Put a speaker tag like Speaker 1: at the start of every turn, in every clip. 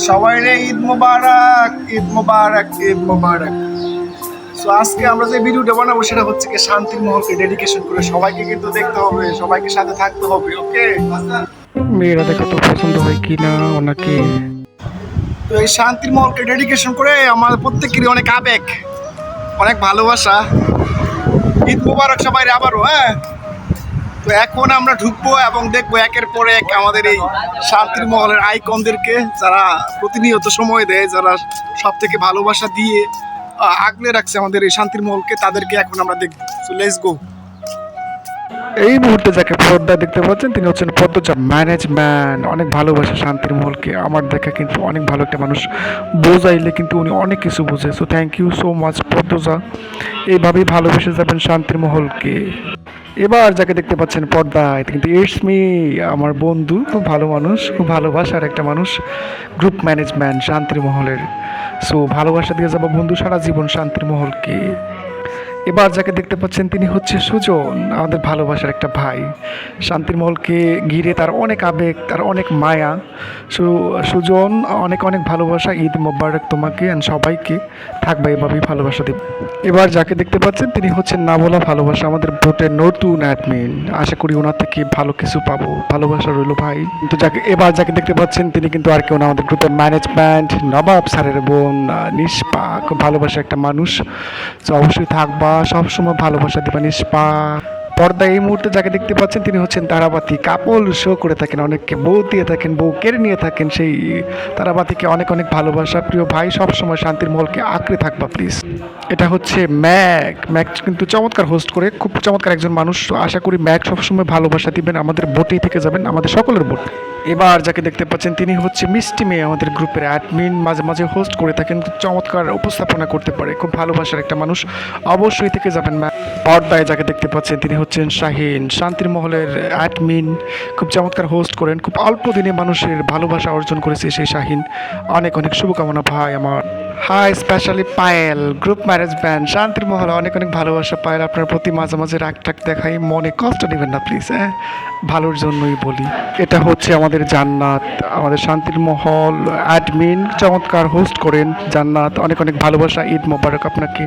Speaker 1: সবাই রে ঈদ মোবারক, ঈদ মোবারক, ঈদ মোবারক। সো আজকে আমরা যে ভিডিওটা বানাবো সেটা হচ্ছে কি শান্তির মহলকে ডেডিকেশন করে সবাইকে কিন্তু দেখতে হবে, সবাইকে সাথে থাকতে হবে। ওকে,
Speaker 2: মেয়েরা দেখে তো পছন্দ হয় কি না ওনাকে।
Speaker 1: তো এই শান্তির মহলকে ডেডিকেশন করে আমাদের প্রত্যেকেরই অনেক আবেগ, অনেক ভালোবাসা। ঈদ মোবারক সবাই আবারও। হ্যাঁ, তো এখন আমরা ঢুকবো এবং দেখবো একের পর এক আমাদের এই শান্তির মহলের আইকনদেরকে, যারা প্রতিনিয়ত সময় দেয়, যারা সব থেকে ভালোবাসা দিয়ে আগলে রাখছে আমাদের এই শান্তির মহলকে, তাদেরকে এখন আমরা দেখবো। So let's go.
Speaker 2: এই মুহূর্তে যাকে পর্দায় দেখতে পাচ্ছেন তিনি হচ্ছেন পদ্মজা ম্যানেজম্যান। অনেক ভালোবাসে শান্তির মহলকে। আমার দেখা কিন্তু অনেক ভালো একটা মানুষ, বোঝাইলে কিন্তু উনি অনেক কিছু বোঝে। So thank you so much Padmaja, এইভাবেই ভালোবেসে যাবেন শান্তির মহলকে। এবার যাকে দেখতে পাচ্ছেন পর্দায় কিন্তু ইটস মি, আমার বন্ধু, খুব ভালো মানুষ, খুব ভালোবাসার একটা মানুষ, গ্রুপ ম্যানেজমেন্ট শান্তির মহলের। সো ভালোবাসা দিয়ে যাবো বন্ধু সারা জীবন শান্তির মহলকে। এবার যাকে দেখতে পাচ্ছেন তিনি হচ্ছে সুজন, আমাদের ভালোবাসার একটা ভাই। শান্তির মহলকে ঘিরে তার অনেক আবেগ, তার অনেক মায়া। সুজন, অনেক অনেক ভালোবাসা। ঈদ মোবারক তোমাকে অ্যান্ড সবাইকে, থাকবে এভাবেই ভালোবাসা দেব। এবার যাকে দেখতে পাচ্ছেন তিনি হচ্ছেন না বলা ভালোবাসা, আমাদের ভোটের নতুন অ্যাডমিন। আশা করি ওনার থেকে ভালো কিছু পাবো, ভালোবাসা রইল ভাই। কিন্তু যাকে দেখতে পাচ্ছেন তিনি কিন্তু আর কেউ না, আমাদের গ্রুপের ম্যানেজমেন্ট, নবাব স্যারের বোন নিষ্পা। খুব ভালোবাসা একটা মানুষ। তো অবশ্যই থাকবা, সবসময় ভালোবাসা দিবা নিষ্পা। পর্দায় এই মুহূর্তে যাকে দেখতে পাচ্ছেন তিনি হচ্ছেন তারাবাতি। কাপল শো করে থাকেন, অনেককে বউ দিয়ে থাকেন, বউ কেড়ে নিয়ে থাকেন। সেই তারাবাতিকে অনেক অনেক ভালোবাসা। প্রিয় ভাই, সবসময় শান্তির মহলকে আঁকড়ে থাকবা প্লিজ। এটা হচ্ছে ম্যাক কিন্তু চমৎকার হোস্ট করে, খুব চমৎকার একজন মানুষ। আশা করি ম্যাক সবসময় ভালোবাসা দিবেন, আমাদের ভোটেই থেকে যাবেন, আমাদের সকলের ভোট। এবার যাকে দেখতে পাচ্ছেন তিনি হচ্ছে মিষ্টি মেয়ে, আমাদের গ্রুপের অ্যাডমিন, মাঝে মাঝে হোস্ট করে থাকেন, চমৎকার উপস্থাপনা করতে পারে, খুব ভালোবাসার একটা মানুষ, অবশ্যই থেকে যাবেন ম্যাম। পর্দায় যাকে দেখতে পাচ্ছেন তিনি হচ্ছেন শাহিন, শান্তির মহলের অ্যাডমিন, খুব চমৎকার হোস্ট করেন, খুব অল্প দিনে মানুষের ভালোবাসা অর্জন করেছে সেই শাহিন। অনেক অনেক শুভকামনা ভাই আমার। Hi specially Payel, group management শান্তির মহলে অনেক অনেক ভালোবাসা। পায়েল, আপনার প্রতি মাঝে মাঝে রাগ টাক দেখাই, মনে কষ্ট নেবেন না প্লিজ। হ্যাঁ, ভালোর জন্যই বলি। এটা হচ্ছে আমাদের জান্নাত, আমাদের শান্তির মহল অ্যাডমিন, চমৎকার হোস্ট করেন জান্নাত। অনেক অনেক ভালোবাসা, ঈদ মোবারক আপনাকে।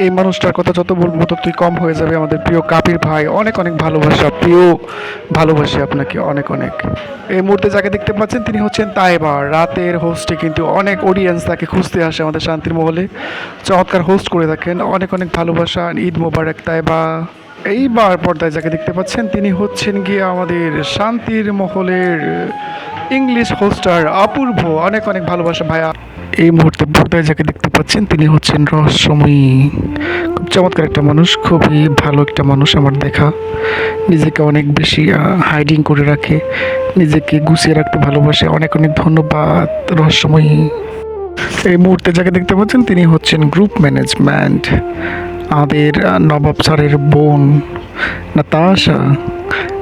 Speaker 2: এই মানুষটার কথা যত বলবো ততই কম হয়ে যাবে। আমাদের প্রিয় কাপির ভাই, অনেক অনেক ভালোবাসা, প্রিয় ভালোবাসি আপনাকে অনেক অনেক। এই মুহূর্তে যাকে দেখতে পাচ্ছেন তিনি হচ্ছেন তাইবা, রাতের হোস্টে কিন্তু অনেক অডিয়েন্স তাকে খুঁজতে আসে আমাদের শান্তির মহলে, চমৎকার হোস্ট করে থাকেন। অনেক অনেক ভালোবাসা, ঈদ মোবারক তাইবা। এইবার পর্দায় যাকে দেখতে পাচ্ছেন তিনি হচ্ছেন গিয়ে আমাদের শান্তির মহলের ইংলিশ হোস্টার অপূর্ব, অনেক অনেক ভালোবাসা ভাইয়া। এই মুহূর্তে পর্দায় যাকে দেখতে পাচ্ছেন তিনি হচ্ছেন রহস্যময়ী, খুব চমৎকার একটা মানুষ, খুবই ভালো একটা মানুষ আমার দেখা। নিজেকে অনেক বেশি হাইডিং করে রাখে, নিজেকে গুছিয়ে রাখতে ভালোবাসে। অনেক অনেক ধন্যবাদ রহস্যময়ী। এই মুহূর্তে যাকে দেখতে পাচ্ছেন তিনি হচ্ছেন গ্রুপ ম্যানেজমেন্ট, আমাদের নবাব স্যারের বোন নাতাশা।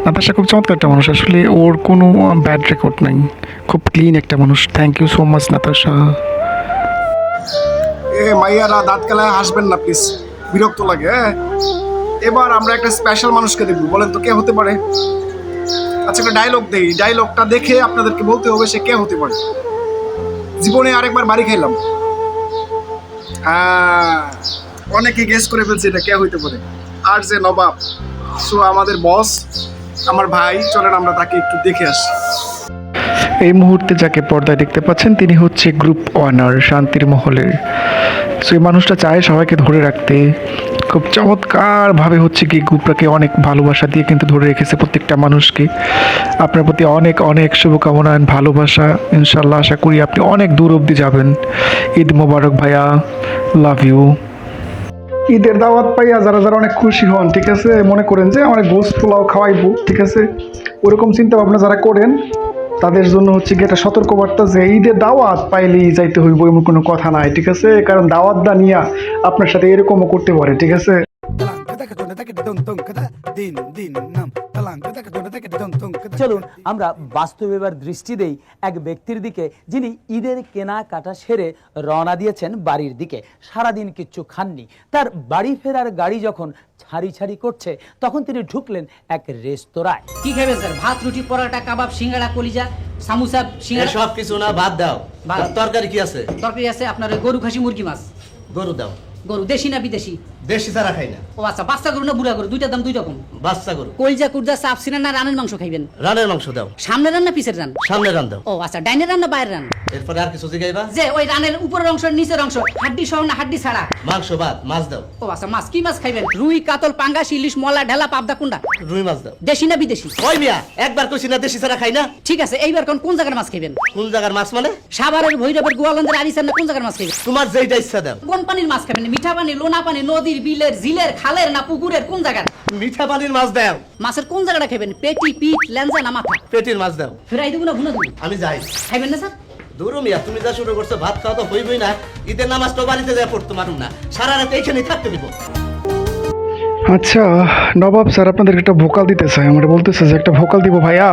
Speaker 2: নাতাশা খুব চমৎকার একটা মানুষ, আসলে ওর কোনো ব্যাড রেকর্ড নাই, খুব ক্লিন একটা মানুষ। Thank you so much Natasha.
Speaker 1: মাইয়ারা দাঁত কালায় হাসবেন না প্লিজ, বিরক্ত লাগে। হ্যাঁ, এবার আমরা একটা স্পেশাল মানুষকে দেখবো, বলেন তো কে হতে পারে? আচ্ছা, একটা ডায়লগ দেই, ডায়লগটা দেখে আপনাদেরকে বলতে হবে সে কে হতে পারে। জীবনে আরেকবার বাড়ি খাইলাম। হ্যাঁ, অনেকে গেস করে ফেলছে এটা কে হইতে পারে। আর যে নবাব, সো আমাদের বস, আমার ভাই, চলেন আমরা তাকে একটু দেখে আসি।
Speaker 2: এই মুহূর্তে যাকে পর্দায় দেখতে পাচ্ছেন তিনি হচ্ছে গ্রুপ ওয়ানার শান্তির মহলের। সো এই মানুষটা চায় সবাইকে ধরে রাখতে, খুব চমৎকারভাবে হচ্ছে কি গ্রুপটাকে অনেক ভালোবাসা দিয়ে কিন্তু ধরে রেখেছে প্রত্যেকটা মানুষকে। আপনার প্রতি অনেক অনেক শুভকামনা আর ভালোবাসা। ইনশাল্লাহ আশা করি আপনি অনেক দূর অবধি যাবেন। ঈদ মোবারক ভাইয়া, লাভ ইউ।
Speaker 1: ঈদের দাওয়াত পাইয়া যারা যারা অনেক খুশি হন, ঠিক আছে, মনে করেন যে আমার গোস্ত পোলাও খাওয়াইবো, ঠিক আছে, ওরকম চিন্তা ভাবনা যারা করেন তাদের জন্য হচ্ছে কি একটা সতর্কবার্তা যে ঈদের দাওয়াত পাইলেই যাইতে হইব এমন কোনো কথা নাই, ঠিক আছে, কারণ দাওয়াত দা নিয়া আপনার সাথে এরকমও করতে পারে, ঠিক আছে।
Speaker 3: চলুন আমরা বাস্তব এবার দৃষ্টি দেই এক ব্যক্তির দিকে যিনি ঈদের কেনাকাটা সেরে রওনা দিয়েছেন বাড়ির দিকে। সারাদিন কিচ্ছু খাননি। তার বাড়ি ফেরার গাড়ি যখন ছাড়ি ছাড়ি করছে তখন তিনি ঢুকলেন এক রেস্তোরাঁয়।
Speaker 4: কি খাবেন স্যার? ভাত, রুটি, পরোটা, কাবাব, সিঙ্গাড়া, কলিজা, সামোসা, সিঙ্গাড়া?
Speaker 5: সব কিছু না, ভাত দাও।
Speaker 4: ভাত।
Speaker 5: তরকারি কি আছে?
Speaker 4: তরকারি আছে আপনার ওই গরু, খাসি, মুরগি, মাছ।
Speaker 5: গরু দাও।
Speaker 4: গরু দেশি না বিদেশি?
Speaker 5: দেশি ছাড়া খাই না।
Speaker 4: ও আচ্ছা, বাচ্চা গরু না বুড়া গরু? দুইটার দাম দুই রকম।
Speaker 5: বাচ্চা গরু।
Speaker 4: কলজা, কুরজা, চাপ সিনা না রানের মাংস খাইবেন?
Speaker 5: রানের মাংস দাও।
Speaker 4: সামনের রান না পিছের রান?
Speaker 5: সামনে রান দাও।
Speaker 4: ও আচ্ছা, ডাইনের রান না বাইরের রান?
Speaker 5: এরপরে আর কিছু জিগাইবা?
Speaker 4: যে ওই রানের উপরের অংশ নিচের অংশ, হাড্ডি সহ না হাড্ডি ছাড়া?
Speaker 5: মাংস ভাত, মাছ দাও।
Speaker 4: ও আচ্ছা, মাছ কি মাছ খাইবেন? রুই, কাতল, পাঙ্গাস, ইলিশ, মলা, ঢেলা, পাবদা, কুন্ডা?
Speaker 5: রুই মাছ দাও।
Speaker 4: দেশি না বিদেশি?
Speaker 5: ওই মিয়া, একবার কইছি না দেশি ছাড়া খাই না।
Speaker 4: ঠিক আছে, এইবার কোন জায়গার মাছ খাইবেন?
Speaker 5: কোন জায়গার মাছ মানে?
Speaker 4: সাভারের, ভৈরবের, গোয়ালন্দের, আরিসার না কোন জায়গার মাছ খাইবেন?
Speaker 5: তোমার যেইটা ইচ্ছা দাও।
Speaker 4: কোন পানির মাছ খাবেন? মিঠা পানি, লোনা পানি, নদীর, বিলের, জিলের, খালের না পুকুরের? কোন জায়গার
Speaker 5: মিঠা পানির মাছ দাও।
Speaker 4: মাছের কোন জায়গাটা খাবেন? পেটি, পিঠ, লেঞ্জা না মাথা?
Speaker 5: পেটির মাছ দাও।
Speaker 4: ফেরাই দেবো না ভুনা দেবো?
Speaker 5: আমি যাই।
Speaker 4: খাইবেন না স্যার?
Speaker 5: দূর মিয়া, তুমি যা শুরু করছো, ভাত খাওয়া তো হইবই না। ঈদের নামাজ তো বাড়িতে যায় পড়তে পারুম না, সারা রাত এইখানেই থাকতে দিব।
Speaker 2: আচ্ছা নবাব স্যার আপনাদের একটা ভোকাল দিতে চাই, আমরা বলতেছে যে একটা ভোকাল দিব ভাইয়া,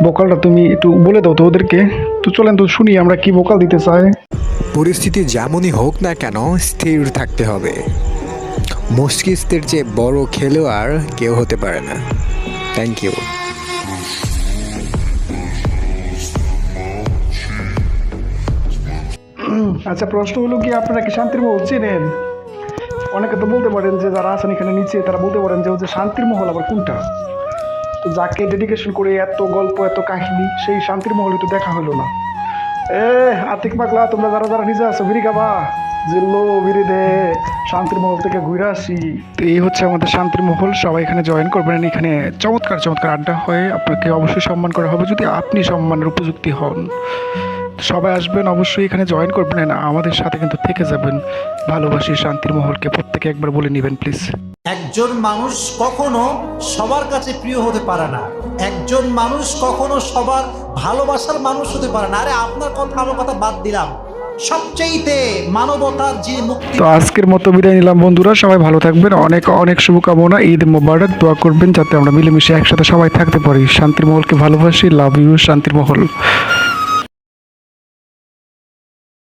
Speaker 2: ভোকালটা তুমি একটু বলে দাও তো ওদেরকে। তো চলেন তো শুনি আমরা কি ভোকাল দিতে চাই।
Speaker 6: পরিস্থিতি যেমনই হোক না কেন স্থির থাকতে হবে। মস্তিষ্কের চেয়ে বড় খেলোয়াড় কেউ হতে পারে না। Thank you.
Speaker 2: আচ্ছা প্রশ্ন হলো কি, আপনারা কি শান্তির মহল চেনেন? অনেকে তো বলতে পারেন যে যারা আছেন এখানে নিচে তারা বলতে পারেন যে হচ্ছে শান্তির মহল আবার কোনটা। তো যাকে ডেডিকেশন করে এত গল্প এত কাহিনী, সেই শান্তির মহল তো দেখা হলো না। আতিক পাগলা, তোমরা যারা যারা নিজে আছো বিড়ি খাবা, জিল্লো বিড়ি দে, শান্তির মহল থেকে ঘুরে আসি। তো এই হচ্ছে আমাদের শান্তির মহল, সবাই এখানে জয়েন করবেন। এখানে চমৎকার চমৎকার আড্ডা হয়, আপনাকে অবশ্যই সম্মান করা হবে যদি আপনি সম্মানের উপযুক্ত হন। সবাই আসবেন, অবশ্যই এখানে জয়েন করবেন, আমাদের সাথে কিন্তু থেকে যাবেন। ভালোবাসি শান্তির মহলকে, প্রত্যেকে একবার বলে নেবেন প্লিজ।
Speaker 7: একজন মানুষ কখনো সবার কাছে প্রিয় হতে পারে না, একজন মানুষ কখনো সবার ভালোবাসার মানুষ হতে পারে না। আরে আপনার কথা আমার কথা বাদ দিলাম, সবচেয়েতে মানবতার যে মুক্তি।
Speaker 2: তো আজকের মতো বিদায় নিলাম বন্ধুরা, সবাই ভালো থাকবেন, অনেক অনেক শুভকামনা, ঈদ মোবারক, দোয়া করবেন যাতে আমরা মিলেমিশে একসাথে সবাই থাকতে পারি। শান্তির মহলকে ভালোবাসি, লাভ ইউ শান্তির মহল।